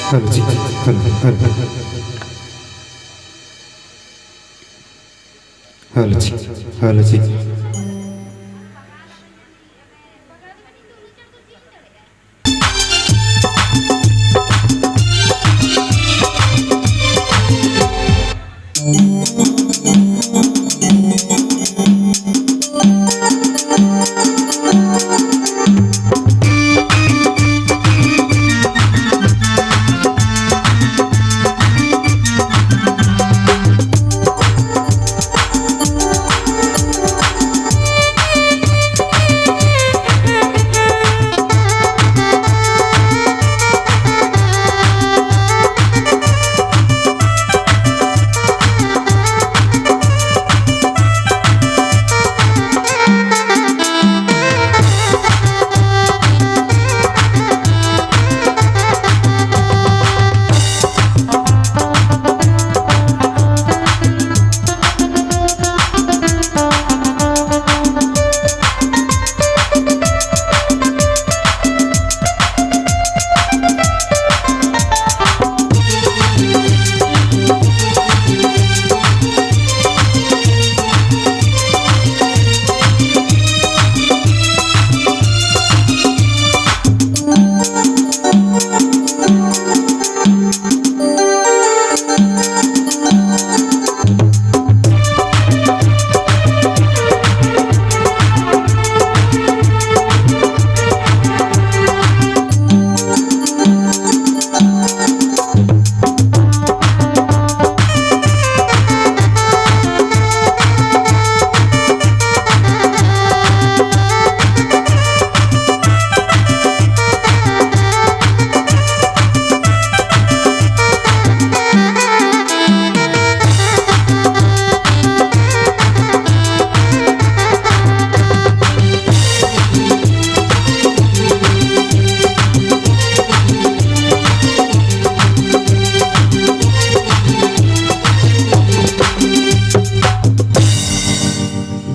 hello जी hello जी hello जी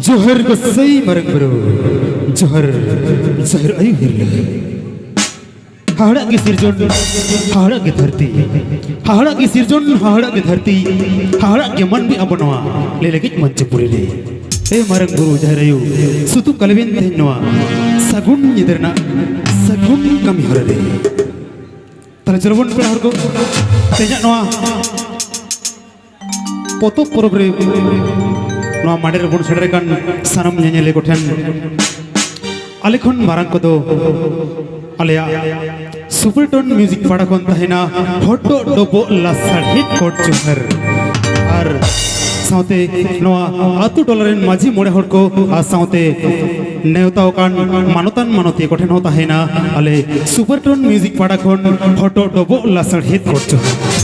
जोहर को सही मरंग बरो जोहर जोहर आयु हिरले हाड़ा की सिरजोन हाड़ा की धरती हाड़ा की सिरजोन हाड़ा की धरती हाड़ा के मन भी अपनवा ले लगे मंचपुरी ले ए मरंग बरो जोहर आयु सुतु कलवेन तेनवा सगुन इधरना सगुन कमी हरले तले जरबन पे हर को तेजा नवा पोतो परबरे नवा माडेर बन सेडरे कान सानम नेनेले कोठेन आले खन मारांग को दो आलेया सुपरटोन म्यूजिक पाड़ा कोन तहेना फोटो डोबो लासार हिट कोट जोहर आर साउते नवा आतु डॉलरेन माझी मोड़े हर को आ साउते नेवताओ कान मानोतान मानोती कोठेन होता है ना आले सुपरटोन म्यूजिक पाड़ा कोन फोटो डोबो लासार हिट कोट जोहर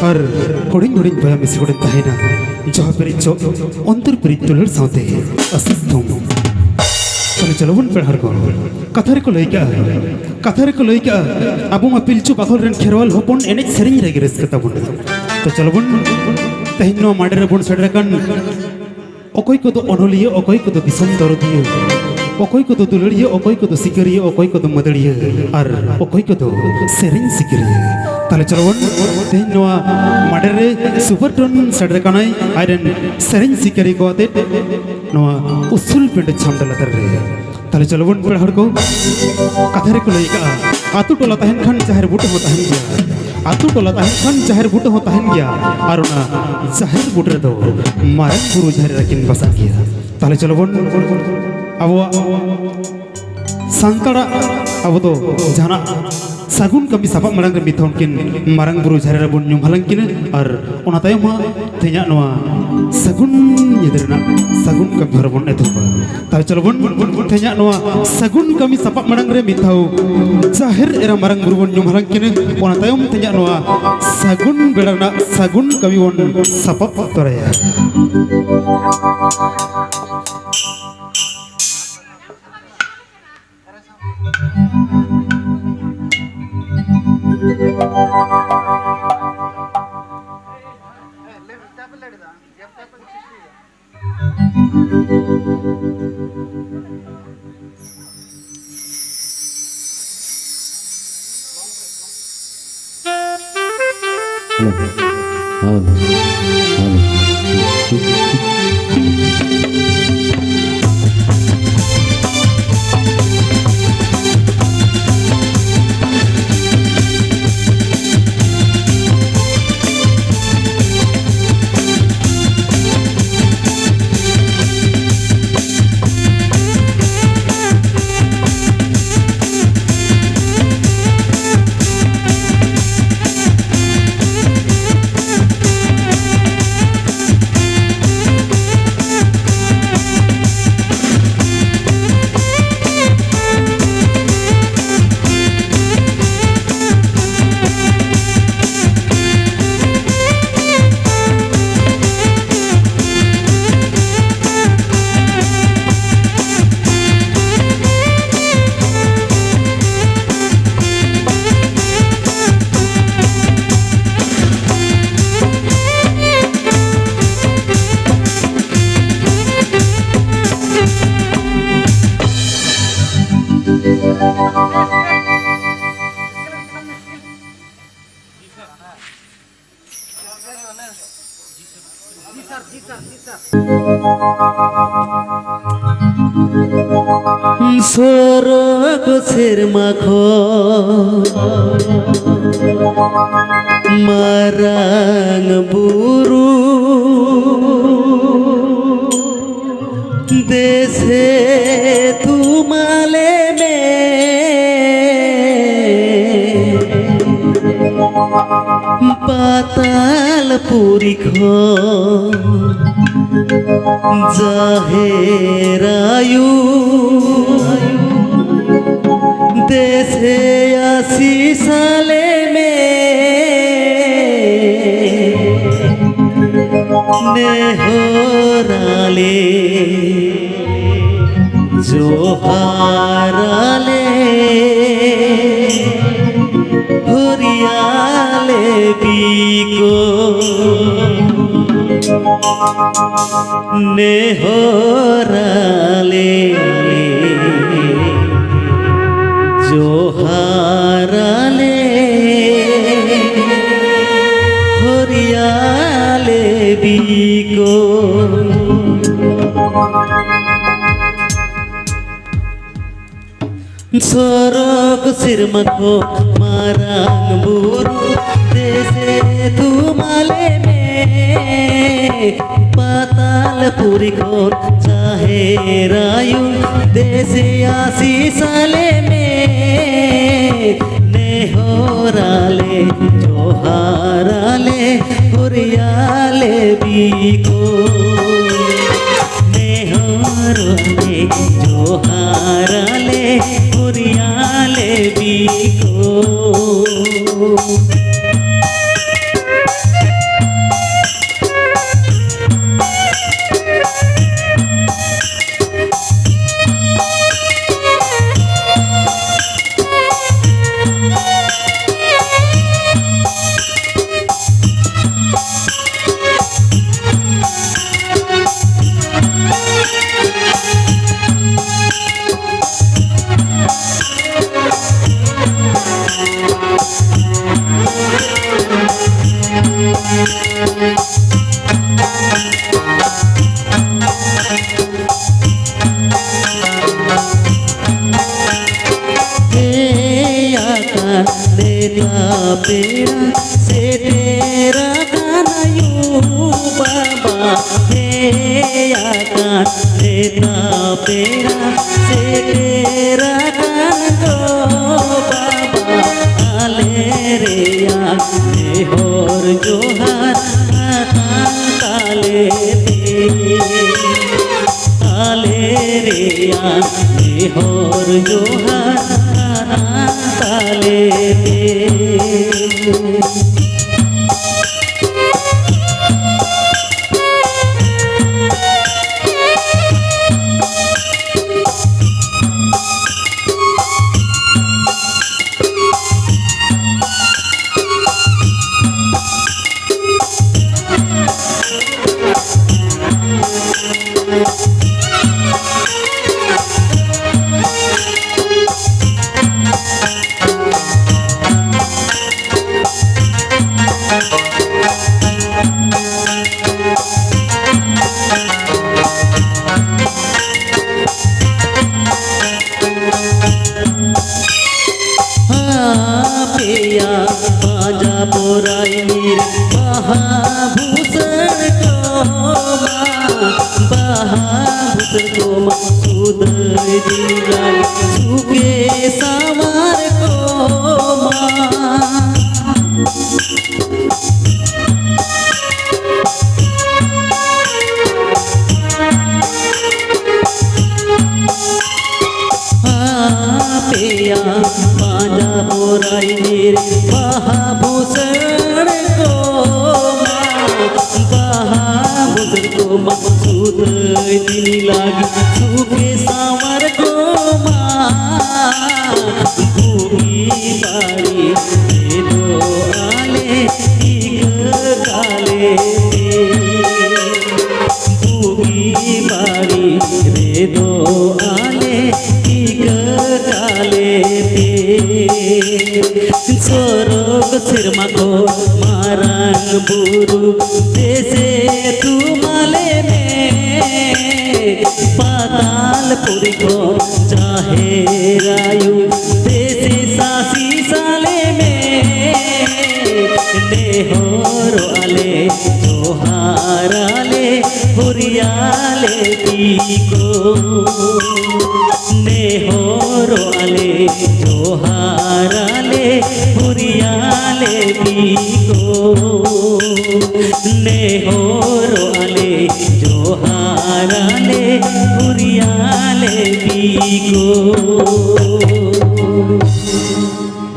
और कोडिंग कोडिंग बया मिसी कोडिंग तहेना जहाँ पर जो अंतर परितुलर साथे असिस्तों चलो चलो वन पर हर को कथारे को लेके अब हम पिलचु बाखोल रन खेरवाल होपन एनेक सेरिंग रहेगी रिस्क तबुन तो चलो वन तहेनो माडर बुन सडरकन ओकोई को तो अनोलिये ओकोई को तो दिसम दरदिये ओकोई को तो दुलड़िये ओकोई को तो सिकरिये ओकोई को तो मदड़िये और ओकोई को तो सेरिंग सिकरिये ताले चलवन तेनवा माडरे सुपरटोन सडरकनाय आयरन सेरिंग सिकरी को आते नवा उसूल पिंड छामडला दरे ताले चलवन पर हर को कथारे को लेका आतु टोला तहन खन जहर बुट होता है गया आतु टोला तहन खन जहर बुट होता है गया और ना जहर बुट रे दो मारन गुरु जहर रकिन बसा गया ताले चलवन अब संतरा अब तो जाना सगुन कमी सपा मरंग रे मिथोन किन मरंग बुरु झरे बुन नुम हलंग किन और ओना तायम मा तेया नवा सगुन यदरना सगुन कमी हरबन एतोबा ता चलबन तेया नवा सगुन कमी सपा मरंग रे मिथाउ जाहिर एरा मरंग बुरु बुन नुम हलंग किन ओना तायम तेया नवा सगुन बेड़ना सगुन कमी वन सपा तोरया हेलो हेलो সরগছের মাখো মারাং বুরু দেশে তুমালে মে পাতাল পুরিখ জাহেরায়ু দেশে আসি সালে মে নেহরালে জোহারালে হরিয়ালে বিকো নেহরালে জোহারালে হরিয়ালে বিকো সরগ সিরমখো মারাং বুরু দেশে তুমালে মে পাতাল পুরি খোর চাহে রায়ু দেশে আসি সালে মে নেহরালে জোহারালে হরিয়ালে বিকো নেহরালে জোহারালে হরিয়ালে বিকো पेड़ा से तेरा गाना यूं बाबा हे आका देता पेड़ा से तेरा गाना दो बाबा आले रे आले होर जोहार काले आले रे आले होर जोहार काले पेया बाजा पोराइनीर महाभूषण कोमा सुदय दिलाल सुके सामार कोमा पेया बाजा पोराइनीर महाभूषण कोमा सुदय दिलाल सुके सामार कोमा भूमि बाड़ी दो आले काले भूमि बाड़ी दो आले काले सोरोग सिरमा को मारंग बुरु जैसे तुमाले में पाताल पुरी को चाहे रायु जैसे सासी साले में नेहोरो आले जोहाराले हुरियाले पीको नेहोरो आले जोहाराले हुरियाले पीको नेहोरो आले जोहाराले हुरियाले पीको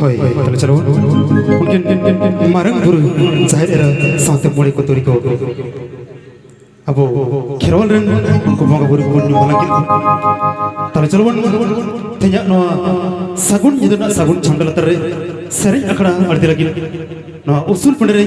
होय तले चलो उनके मारंग गुरु जाहिर साथे मोड़ी को तोरी को अब खेरवाल रन को बंगा बुरु को न्यू बलंगिल तले चलो तेnya no sagun itu na sagun chandala terre sering akada arti lagi no usul pendere